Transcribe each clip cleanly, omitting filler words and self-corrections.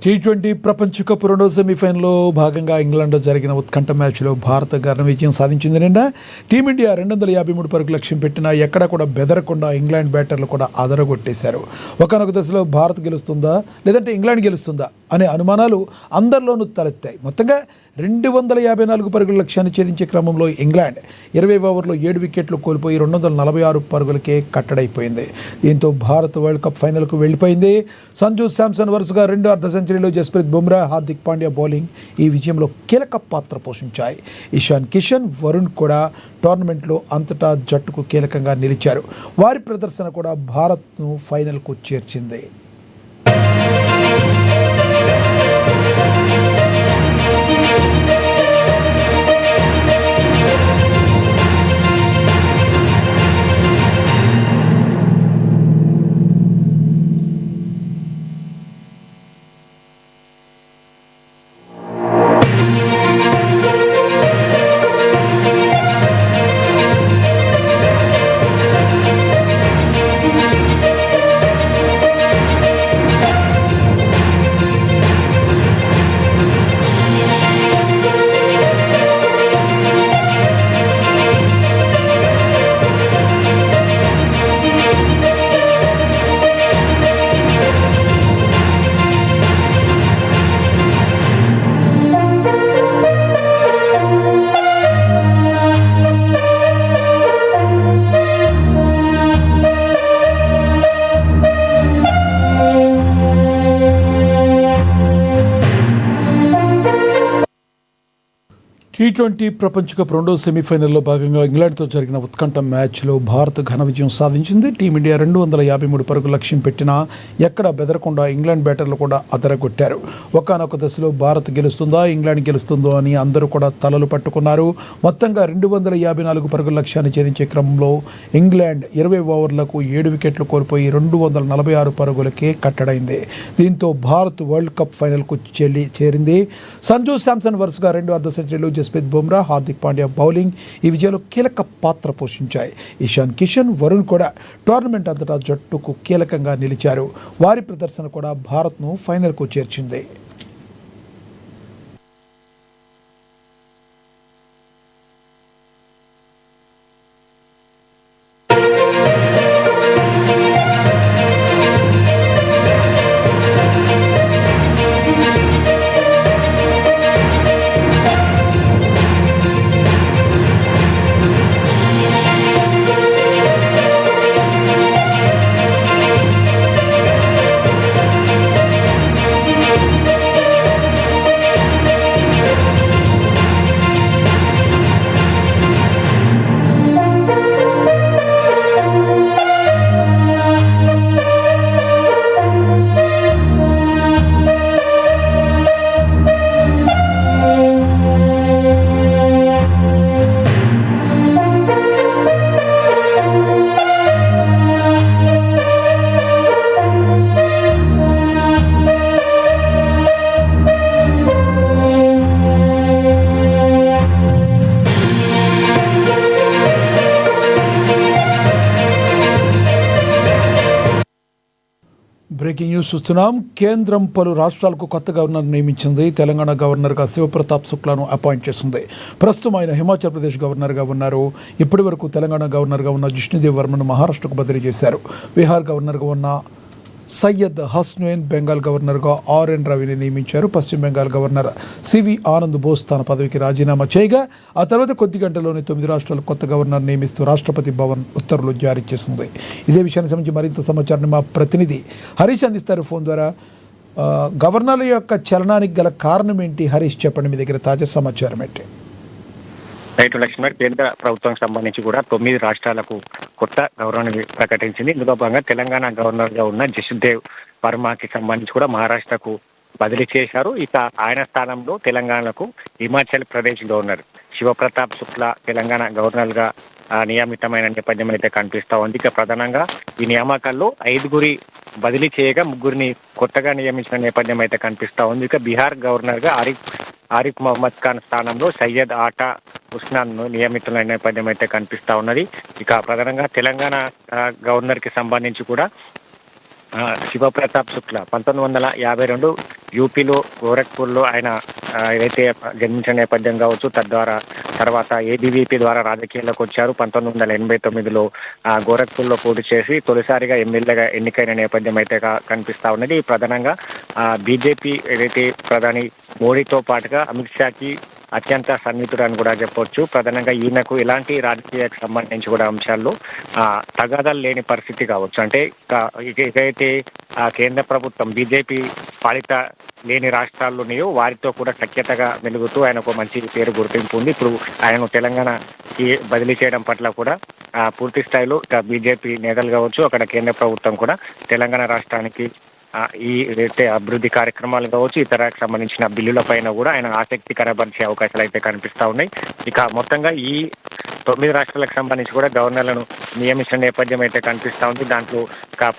T20 ప్రపంచ cup రెండో సెమీఫైనల్లో భాగంగా ఇంగ్లాండ్లో జరిగిన ఉత్కంఠ మ్యాచ్లో భారత్ ఘన విజయం సాధించింది. నిన్న టీమిండియా 253 పరుగులు లక్ష్యం పెట్టినా ఎక్కడా కూడా బెదరకుండా ఇంగ్లాండ్ బ్యాటర్లు కూడా అదరగొట్టేశారు. ఒకనొక దశలో భారత్ గెలుస్తుందా లేదంటే ఇంగ్లాండ్ గెలుస్తుందా అనే అనుమానాలు అందరిలోనూ తలెత్తాయి. మొత్తంగా 254 పరుగుల లక్ష్యాన్ని ఛేదించే క్రమంలో ఇంగ్లాండ్ 20 ఓవర్లో 7 వికెట్లు కోల్పోయి 246 పరుగులకే కట్టడైపోయింది. దీంతో భారత్ వరల్డ్ కప్ ఫైనల్కు వెళ్ళిపోయింది. సంజు శాంసన్ వరుసగా 2 అర్ధ సెంచరీలు, జస్ప్రీత్ బుమ్రా, హార్దిక్ పాండ్యా బౌలింగ్ ఈ విజయంలో కీలక పాత్ర పోషించాయి. ఇషాన్ కిషన్, వరుణ్ కూడా టోర్నమెంట్లో అంతటా జట్టుకు కీలకంగా నిలిచారు. వారి ప్రదర్శన కూడా భారత్ను ఫైనల్కు చేర్చింది. టీ20 ప్రపంచ కప్ రెండో సెమీఫైనల్లో భాగంగా ఇంగ్లాండ్తో జరిగిన ఉత్కంఠ మ్యాచ్లో భారత్ ఘన విజయం సాధించింది. టీమిండియా 253 పరుగుల లక్ష్యం పెట్టినా ఎక్కడ బెదరకుండా ఇంగ్లాండ్ బ్యాటర్లు కూడా అదరగొట్టారు. ఒకనొక దశలో భారత్ గెలుస్తుందా ఇంగ్లాండ్ గెలుస్తుందో అని అందరూ కూడా తలలు పట్టుకున్నారు. మొత్తంగా 254 పరుగుల లక్ష్యాన్ని ఛేదించే క్రమంలో ఇంగ్లాండ్ 20 ఓవర్లకు 7 వికెట్లు కోల్పోయి 246 పరుగులకే కట్టడైంది. దీంతో భారత్ వరల్డ్ కప్ ఫైనల్కు చేరింది. సంజు శాంసన్ వరుసగా 2 అర్ధ సెంచరీలు, జస్ప్రీత్ బుమ్రా, హార్దిక్ పాండ్యా బౌలింగ్ ఈ విజయంలో కీలక పాత్ర పోషించాయి. ఇషాన్ కిషన్, వరుణ్ కూడా టోర్నమెంట్ అంతటా జట్టుకు కీలకంగా నిలిచారు. వారి ప్రదర్శన కూడా భారత్ను ఫైనల్కు చేర్చింది. బ్రేకింగ్ న్యూస్ చూస్తున్నాం. కేంద్రం పలు రాష్ట్రాలకు కొత్త గవర్నర్ నియమించింది. తెలంగాణ గవర్నర్గా శివప్రతాప్ శుక్లాను అపాయింట్ చేసింది. ప్రస్తుతం ఆయన హిమాచల్ ప్రదేశ్ గవర్నర్గా ఉన్నారు. ఇప్పటి వరకు తెలంగాణ గవర్నర్గా ఉన్న జిష్ణుదేవ్ వర్మను మహారాష్ట్రకు బదిలీ చేశారు. బీహార్ గవర్నర్గా ఉన్న సయ్యద్ హస్నైన్ బెంగాల్ గవర్నర్గా ఆర్ఎన్ రవిని నియమించారు. పశ్చిమ బెంగాల్ గవర్నర్ సివి ఆనంద్ బోస్ తన పదవికి రాజీనామా చేయగా ఆ తర్వాత కొద్ది గంటల్లోనే 9 రాష్ట్రాలకు కొత్త గవర్నర్ నియమిస్తూ రాష్ట్రపతి భవన్ ఉత్తర్వులు జారీ చేసింది. ఇదే విషయానికి సంబంధించి మరింత సమాచారాన్ని మా ప్రతినిధి హరీష్ అందిస్తారు ఫోన్ ద్వారా. గవర్నర్ల యొక్క చలనానికి గల కారణం ఏంటి హరీష్, చెప్పండి, మీ దగ్గర తాజా సమాచారం ఏంటి? రైతు లక్ష్మణ్, కేంద్ర ప్రభుత్వానికి సంబంధించి కూడా 9 రాష్ట్రాలకు కొత్త గవర్నర్ ప్రకటించింది. ఇందులో భాగంగా తెలంగాణ గవర్నర్ గా ఉన్న జిష్ణుదేవ్ వర్మకి సంబంధించి కూడా మహారాష్ట్రకు బదిలీ చేశారు. ఇక ఆయన స్థానంలో తెలంగాణకు హిమాచల్ ప్రదేశ్ గవర్నర్ శివప్రతాప్ శుక్లా తెలంగాణ గవర్నర్ గా నియమితమైన నేపథ్యం అయితే కనిపిస్తా ఉంది. ఇక ప్రధానంగా ఈ నియామకాల్లో 5గురి బదిలీ చేయగా 3గురిని కొత్తగా నియమించిన నేపథ్యం అయితే కనిపిస్తా ఉంది. ఇక బీహార్ గవర్నర్ గా ఆరిఫ్ మహమ్మద్ ఖాన్ స్థానంలో సయ్యద్ ఆటా ఉస్మాన్ నియమితులైన నేపథ్యం అయితే కనిపిస్తా ఉన్నది. ఇక ప్రధానంగా తెలంగాణ గవర్నర్ కి సంబంధించి కూడా శివప్రతాప్ శుక్లా 1952 యూపీలో గోరఖ్పూర్లో ఆయన ఏదైతే జన్మించిన నేపథ్యం కావచ్చు, తద్వారా తర్వాత ఏబీవీపీ ద్వారా రాజకీయాల్లోకి వచ్చారు. 1989లో గోరఖ్పూర్లో పోటీ చేసి తొలిసారిగా ఎమ్మెల్యేగా ఎన్నికైన నేపథ్యం అయితే కనిపిస్తా ఉన్నది. ప్రధానంగా బీజేపీ ఏదైతే ప్రధాని మోడీతో పాటుగా అమిత్ షాకి అత్యంత సన్నిహితుడు అని కూడా చెప్పవచ్చు. ప్రధానంగా ఈయనకు ఇలాంటి రాజకీయాలకు సంబంధించి కూడా అంశాల్లో తగాదాలు లేని పరిస్థితి కావచ్చు. అంటే ఏదైతే కేంద్ర ప్రభుత్వం బీజేపీ పాలిత లేని రాష్ట్రాల్లో ఉన్నాయో వారితో కూడా సఖ్యతగా మెలుగుతూ ఆయన ఒక మంచి పేరు గుర్తింపు ఉంది. ఇప్పుడు ఆయనను తెలంగాణకి బదిలీ చేయడం పట్ల కూడా పూర్తి స్థాయిలో బీజేపీ నేతలు కావచ్చు, అక్కడ కేంద్ర ప్రభుత్వం కూడా తెలంగాణ రాష్ట్రానికి ఈ ఏదైతే అభివృద్ధి కార్యక్రమాలు కావచ్చు, ఇతరకు సంబంధించిన బిల్లుల పైన కూడా ఆయన ఆసక్తి కనబరిచే అవకాశాలు అయితే కనిపిస్తా ఉన్నాయి. ఇక మొత్తంగా ఈ 9 రాష్ట్రాలకు సంబంధించి కూడా గవర్నర్లను నియమించిన నేపథ్యం అయితే కనిపిస్తా ఉంది. దాంట్లో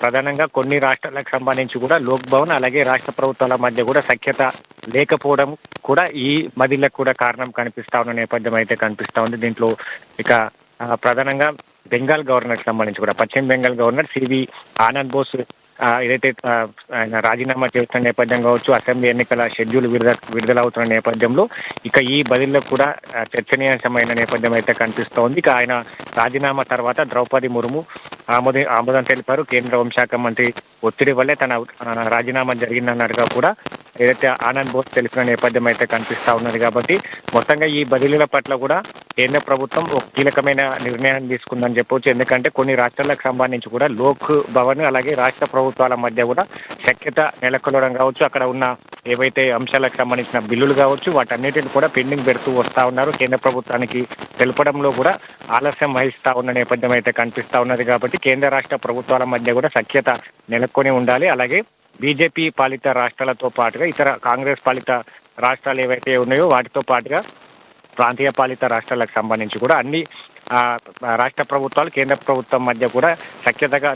ప్రధానంగా కొన్ని రాష్ట్రాలకు సంబంధించి కూడా లోక్ భవన్ అలాగే రాష్ట్ర ప్రభుత్వాల మధ్య కూడా సఖ్యత లేకపోవడం కూడా ఈ బదిలీలకు కూడా కారణం కనిపిస్తా ఉన్న నేపథ్యం అయితే కనిపిస్తా ఉంది. దీంట్లో ఇక ప్రధానంగా బెంగాల్ గవర్నర్కి సంబంధించి కూడా పశ్చిమ బెంగాల్ గవర్నర్ సివి ఆనంద్ బోస్ ఏదైతే ఆయన రాజీనామా చేస్తున్న నేపథ్యం కావచ్చు, అసెంబ్లీ ఎన్నికల షెడ్యూల్ విడుదలవుతున్న నేపథ్యంలో ఇక ఈ బదిలీలో కూడా చర్చనీయాంశమైన నేపథ్యం అయితే కనిపిస్తోంది. ఇక ఆయన రాజీనామా తర్వాత ద్రౌపది ముర్ము ఆమోదం తెలిపారు. కేంద్ర హోంశాఖ మంత్రి ఒత్తిడి వల్లే తన రాజీనామా జరిగిందన్నట్టుగా కూడా ఏదైతే ఆనంద్ బోస్ తెలిపిన నేపథ్యం అయితే కనిపిస్తా ఉన్నది. కాబట్టి మొత్తంగా ఈ బదిలీల పట్ల కూడా కేంద్ర ప్రభుత్వం ఒక కీలకమైన నిర్ణయాన్ని తీసుకుందని చెప్పవచ్చు. ఎందుకంటే కొన్ని రాష్ట్రాలకు సంబంధించి కూడా లోక్ భవన్ అలాగే రాష్ట్ర ప్రభుత్వాల మధ్య కూడా సఖ్యత నెలకొనడం కావచ్చు, అక్కడ ఉన్న ఏవైతే అంశాలకు సంబంధించిన బిల్లులు కావచ్చు వాటన్నిటిని కూడా పెండింగ్ పెడుతూ వస్తా ఉన్నారు. కేంద్ర ప్రభుత్వానికి తెలపడంలో కూడా ఆలస్యం వహిస్తా ఉన్న నేపథ్యం అయితే కనిపిస్తా ఉన్నది. కాబట్టి కేంద్ర రాష్ట్ర ప్రభుత్వాల మధ్య కూడా సఖ్యత నెలకొని ఉండాలి. అలాగే బీజేపీ పాలిత రాష్ట్రాలతో పాటుగా ఇతర కాంగ్రెస్ పాలిత రాష్ట్రాలు ఏవైతే ఉన్నాయో వాటితో పాటుగా ప్రాంతీయ పాలిత రాష్ట్రాలకు సంబంధించి కూడా అన్ని రాష్ట్ర ప్రభుత్వాలు కేంద్ర ప్రభుత్వం మధ్య కూడా సఖ్యతగా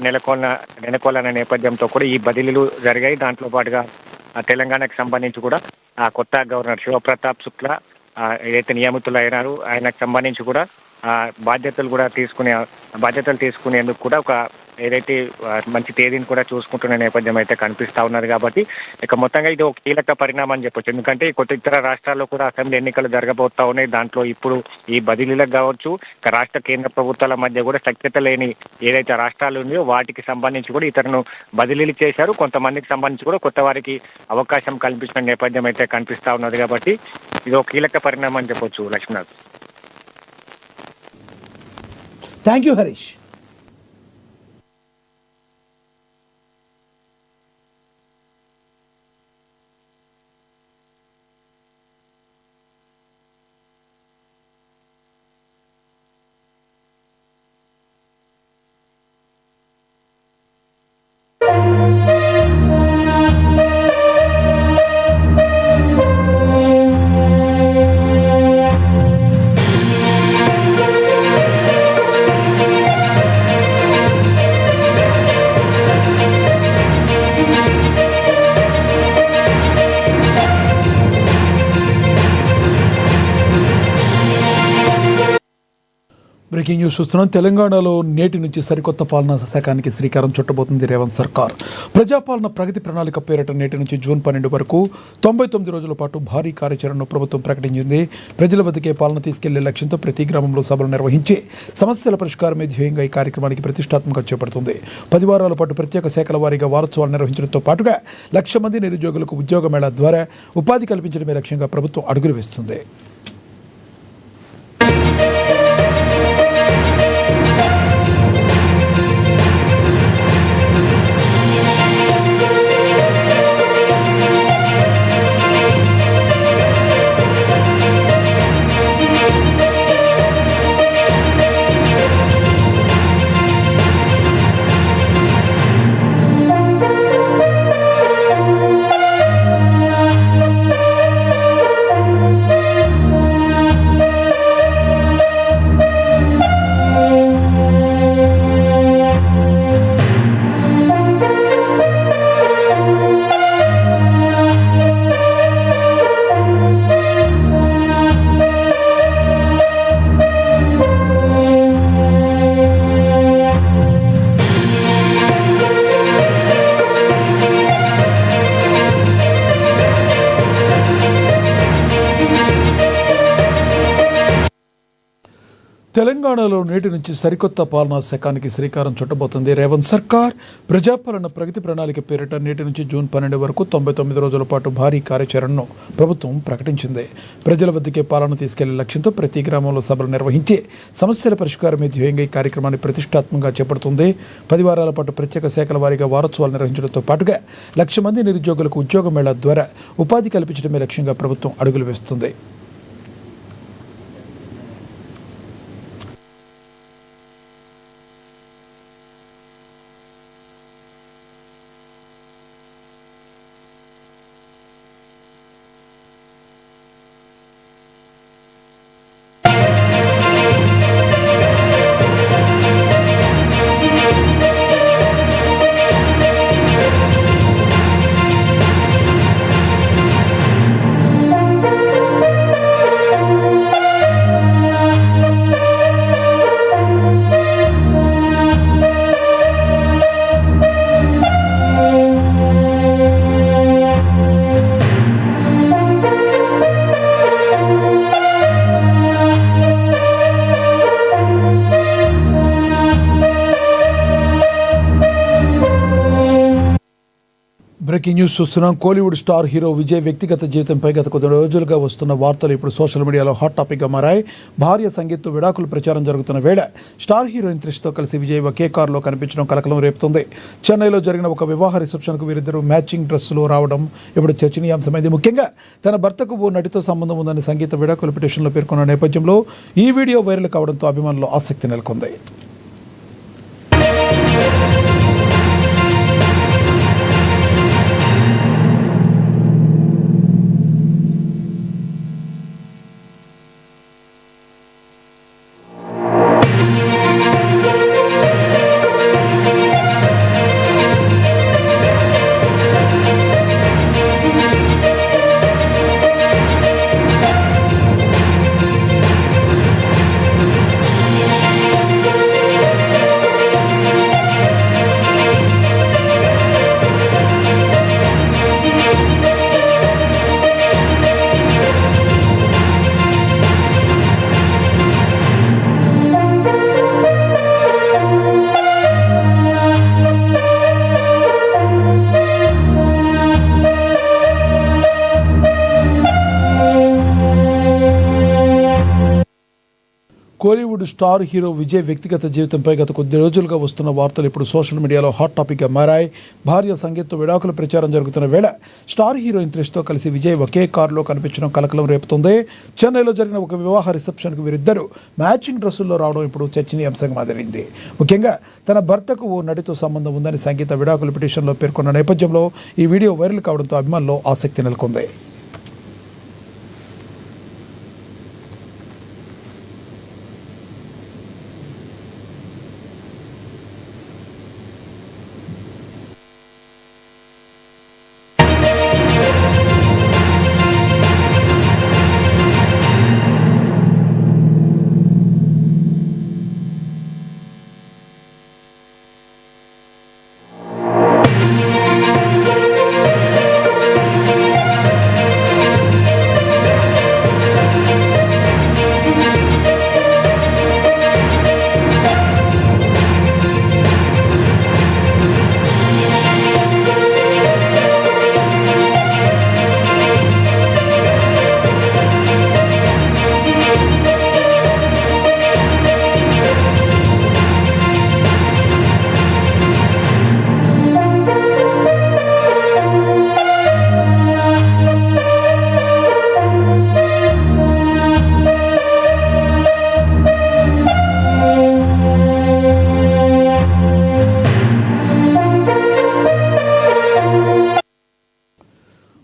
నెలకొల్లని నేపథ్యంతో కూడా ఈ బదిలీలు జరిగాయి. దాంట్లో పాటుగా తెలంగాణకు సంబంధించి కూడా కొత్త గవర్నర్ శివప్రతాప్ శుక్లా ఏదైతే నియమితులైనారు ఆయనకు సంబంధించి కూడా బాధ్యతలు తీసుకునేందుకు కూడా ఒక ఏదైతే మంచి తేదీని కూడా చూసుకుంటున్న నేపథ్యం అయితే కనిపిస్తా ఉన్నది. కాబట్టి ఇక మొత్తంగా ఇది ఒక కీలక పరిణామం అని చెప్పొచ్చు. ఎందుకంటే కొత్త ఇతర రాష్ట్రాల్లో కూడా అసెంబ్లీ ఎన్నికలు జరగబోతా ఉన్నాయి. దాంట్లో ఇప్పుడు ఈ బదిలీలకు కావచ్చు, ఇక రాష్ట్ర కేంద్ర ప్రభుత్వాల మధ్య కూడా సఖ్యత లేని ఏదైతే రాష్ట్రాలు ఉన్నాయో వాటికి సంబంధించి కూడా ఇతరులను బదిలీలు చేశారు. కొంతమందికి సంబంధించి కూడా కొత్త వారికి అవకాశం కల్పించిన నేపథ్యం అయితే కనిపిస్తా ఉన్నది. కాబట్టి ఇది ఒక కీలక పరిణామం అని చెప్పొచ్చు. Lakshminath, thank you Harish. Breaking news చూస్తున్నాం. తెలంగాణలో నేటి నుంచి సరికొత్త పాలనా శకానికి శ్రీకారం చుట్టబోతుంది రేవంత్ సర్కార్. ప్రజాపాలన ప్రగతి ప్రణాళిక పేరిట నేటి నుంచి జూన్ 12 వరకు 99 రోజుల పాటు భారీ కార్యాచరణను ప్రభుత్వం ప్రకటించింది. ప్రజల వద్దకే పాలన తీసుకెళ్లే లక్ష్యంతో ప్రతి గ్రామంలో సభలు నిర్వహించి సమస్యల పరిష్కారమే ధ్యేయంగా ఈ కార్యక్రమానికి ప్రతిష్టాత్మకంగా చేపడుతుంది. 10 వారాల పాటు ప్రత్యేక శాఖల వారీగా వారోత్సవాలు నిర్వహించడంతో పాటుగా 1,00,000 మంది నిరుద్యోగులకు ఉద్యోగ మేళా ద్వారా ఉపాధి కల్పించడమే లక్ష్యంగా ప్రభుత్వం అడుగులు వేస్తుంది. తెలంగాణలో నేటి నుంచి సరికొత్త పాలనా శకానికి శ్రీకారం చుట్టబోతుంది రేవంత్ సర్కార్. ప్రజాపాలన ప్రగతి ప్రణాళిక పేరిట నేటి నుంచి జూన్ 12 వరకు 99 రోజుల పాటు భారీ కార్యాచరణను ప్రభుత్వం ప్రకటించింది. ప్రజల వద్దకే పాలన తీసుకెళ్లే లక్ష్యంతో ప్రతి గ్రామంలో సభలు నిర్వహించి సమస్యల పరిష్కారమే ధ్యేయంగా ఈ కార్యక్రమాన్ని ప్రతిష్టాత్మకంగా చేపడుతుంది. 10 వారాల పాటు ప్రత్యేక శాఖల వారీగా వారోత్సవాలు నిర్వహించడంతో పాటుగా 1,00,000 మంది నిరుద్యోగులకు ఉద్యోగ మేళా ద్వారా ఉపాధి కల్పించడమే లక్ష్యంగా ప్రభుత్వం అడుగులు వేస్తుంది. బ్రేకింగ్ న్యూస్ చూస్తున్నాం. కోలీవుడ్ స్టార్ హీరో విజయ్ వ్యక్తిగత జీవితంపై గత కొద్ది రోజులుగా వస్తున్న వార్తలు ఇప్పుడు సోషల్ మీడియాలో హాట్ టాపిక్గా మారాయి. భార్య సంగీత్తో విడాకులు ప్రచారం జరుగుతున్న వేళ స్టార్ హీరోయిన్ త్రిష్తో కలిసి విజయ్ ఒకే కారులో కనిపించడం కలకలం రేపుతుంది. చెన్నైలో జరిగిన ఒక వివాహ రిసెప్షన్కు వీరిద్దరూ మ్యాచింగ్ డ్రెస్సులో రావడం ఇప్పుడు చర్చనీయాంశమైంది. ముఖ్యంగా తన భర్తకు ఓ నటితో సంబంధం ఉందని సంగీత విడాకుల పిటిషన్లో పేర్కొన్న నేపథ్యంలో ఈ వీడియో వైరల్ కావడంతో అభిమానుల్లో ఆసక్తి నెలకొంది. కోలీవుడ్ స్టార్ హీరో విజయ్ వ్యక్తిగత జీవితంపై గత కొద్ది రోజులుగా వస్తున్న వార్తలు ఇప్పుడు సోషల్ మీడియాలో హాట్ టాపిక్గా మారాయి. భార్య సంగీత్తో విడాకుల ప్రచారం జరుగుతున్న వేళ స్టార్ హీరోయిన్ త్రిష్తో కలిసి విజయ్ ఒకే కారులో కనిపించడం కలకలం రేపుతుంది. చెన్నైలో జరిగిన ఒక వివాహ రిసెప్షన్కు వీరిద్దరూ మ్యాచింగ్ డ్రెస్సుల్లో రావడం ఇప్పుడు చర్చనీయాంశంగా మారింది. ముఖ్యంగా తన భర్తకు ఓ నటితో సంబంధం ఉందని సంగీత విడాకుల పిటిషన్లో పేర్కొన్న నేపథ్యంలో ఈ వీడియో వైరల్ కావడంతో అభిమానుల్లో ఆసక్తి నెలకొంది.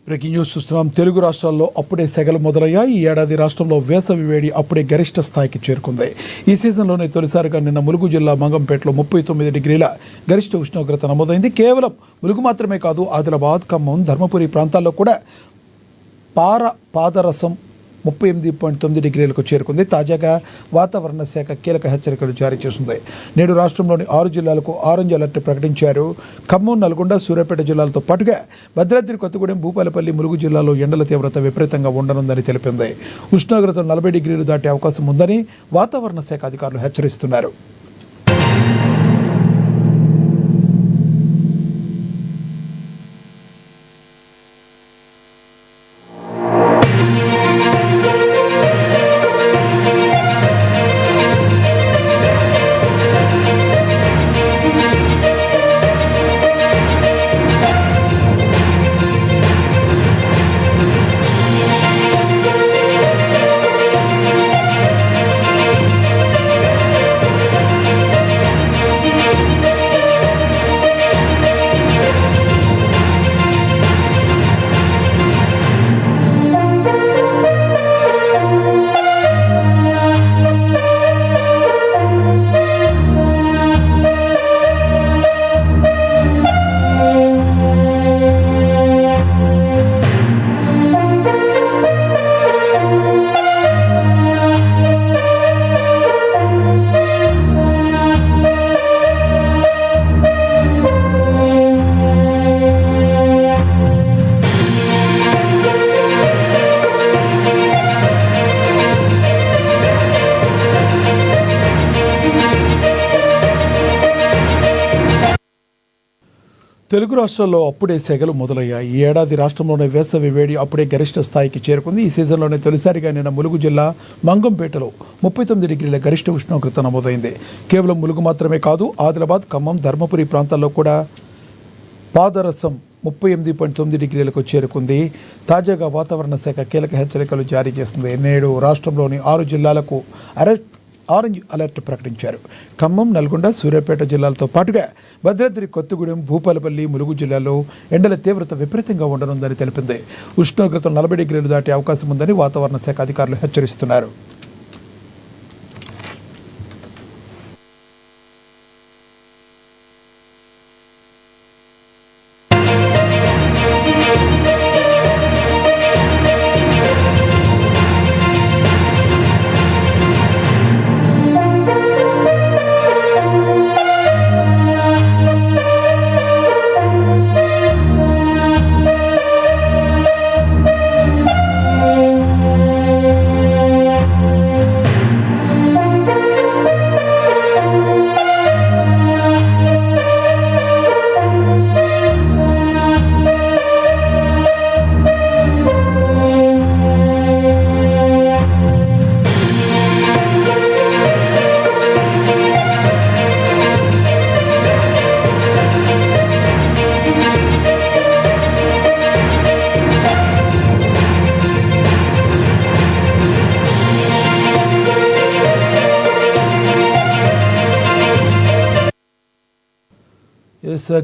బ్రేకింగ్ న్యూస్ చూస్తున్నాం. తెలుగు రాష్ట్రాల్లో అప్పుడే సెగలు మొదలయ్యాయి. ఈ ఏడాది రాష్ట్రంలో వేసవి వేడి అప్పుడే గరిష్ట స్థాయికి చేరుకుంది. ఈ సీజన్లోనే తొలిసారిగా నిన్న ములుగు జిల్లా మంగంపేటలో 39 డిగ్రీల గరిష్ట ఉష్ణోగ్రత నమోదైంది. కేవలం ములుగు మాత్రమే కాదు, ఆదిలాబాద్, ఖమ్మం, ధర్మపురి ప్రాంతాల్లో కూడా పాదరసం 38.9 చేరుకుంది. తాజాగా వాతావరణ శాఖ కీలక హెచ్చరికలు జారీ చేసింది. నేడు రాష్ట్రంలోని 6 జిల్లాలకు ఆరెంజ్ అలర్ట్ ప్రకటించారు. ఖమ్మం, నల్గొండ, సూర్యాపేట జిల్లాలతో పాటుగా భద్రాద్రి కొత్తగూడెం, భూపాలపల్లి, ములుగు జిల్లాలో ఎండల తీవ్రత విపరీతంగా ఉండనుందని తెలిపింది. ఉష్ణోగ్రతలు 40 దాటే అవకాశం ఉందని వాతావరణ శాఖ అధికారులు హెచ్చరిస్తున్నారు. తెలుగు రాష్ట్రాల్లో అప్పుడే సెగలు మొదలయ్యాయి. ఈ ఏడాది రాష్ట్రంలోని వేసవి వేడి అప్పుడే గరిష్ట స్థాయికి చేరుకుంది. ఈ సీజన్లోనే తొలిసారిగా నిన్న ములుగు జిల్లా మంగంపేటలో 39 డిగ్రీల గరిష్ట ఉష్ణోగ్రత నమోదైంది. కేవలం ములుగు మాత్రమే కాదు, ఆదిలాబాద్, ఖమ్మం, ధర్మపురి ప్రాంతాల్లో కూడా పాదరసం 38.9 చేరుకుంది. తాజాగా వాతావరణ శాఖ కీలక హెచ్చరికలు జారీ చేసింది. నేడు రాష్ట్రంలోని 6 జిల్లాలకు ఆరెంజ్ అలర్ట్ ప్రకటించారు. ఖమ్మం, నల్గొండ, సూర్యాపేట జిల్లాలతో పాటుగా భద్రాద్రి కొత్తగూడెం, భూపాలపల్లి, ములుగు జిల్లాలో ఎండల తీవ్రత విపరీతంగా ఉండనుందని తెలిపింది. ఉష్ణోగ్రతలు 40 దాటే అవకాశం ఉందని వాతావరణ శాఖ అధికారులు హెచ్చరిస్తున్నారు.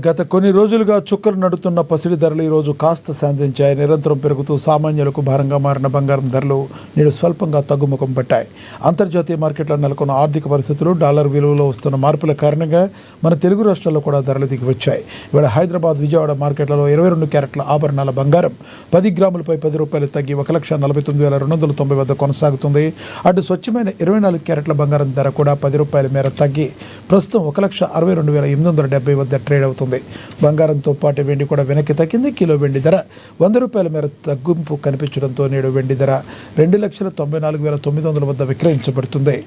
గత కొన్ని రోజులుగా చుక్కలు నడుతున్న పసిడి ధరలు ఈరోజు కాస్త శాంతించాయి. నిరంతరం పెరుగుతూ సామాన్యులకు భారంగా మారిన బంగారం ధరలు నేడు స్వల్పంగా తగ్గుముఖం పట్టాయి. అంతర్జాతీయ మార్కెట్లో నెలకొన్న ఆర్థిక పరిస్థితులు, డాలర్ విలువలో వస్తున్న మార్పుల కారణంగా మన తెలుగు రాష్ట్రాల్లో కూడా ధరలు దిగివచ్చాయి. ఇవాళ హైదరాబాద్, విజయవాడ మార్కెట్లలో 22 క్యారెట్ల ఆభరణాల బంగారం 10 గ్రాములపై ₹10 తగ్గి 1,49,290 వద్ద కొనసాగుతుంది. అటు స్వచ్ఛమైన 24 క్యారెట్ల బంగారం ధర కూడా ₹10 మేర తగ్గి ప్రస్తుతం 1,62,870 వద్ద ట్రేడ్ అవుతుంది. బంగారంతో పాటు వెండి కూడా వెనక్కి తగ్గింది. కిలో వెండి ధర ₹100 మేర తగ్గింపు కనిపించడంతో నేడు వెండి ధర 2,94,900 వద్ద విక్రయించబడుతుంది.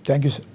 Thank you sir.